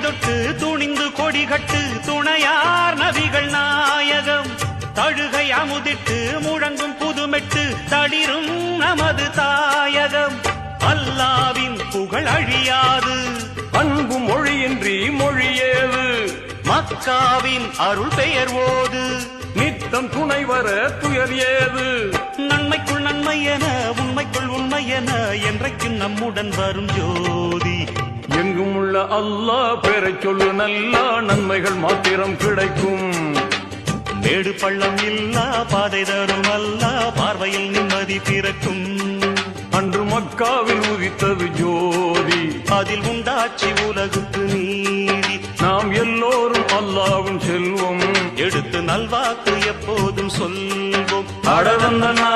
தொட்டு துணிந்து கொடிகட்டு துணையார் நபிகள் நாயகம் தழுகை அமுதிட்டு முழங்கும் புதுமெட்டு தளிரும் நமது தாயகம் அல்லாவின் புகழ் அழியாது அன்பு மொழியின்றி மொழியேது மக்காவின் அருள் பெயர் ஓது நித்தம் துணை வர துயர் ஏது நன்மைக்குள் நன்மை என உண்மைக்குள் உண்மை என என்றைக்கு நம்முடன் வரும் ஜோதி எங்கும் உள்ள அல்லாஹ் பெயரைச் சொல்லு நல்லா நன்மைகள் மாத்திரம் கிடைக்கும் மேடு பள்ளம் இல்லா பாதை தரும் அல்லா பார்வையில் நிம்மதி பிறக்கும் அன்று மக்காவில் உதித்தது ஜோதி அதில் உண்டாட்சி உலகுக்கு நீதி நாம் எல்லோரும் அல்லாஹ்வின் செல்வம் எடுத்து நல்வாக்கு எப்போதும் சொல்வோம் அடதந்தனா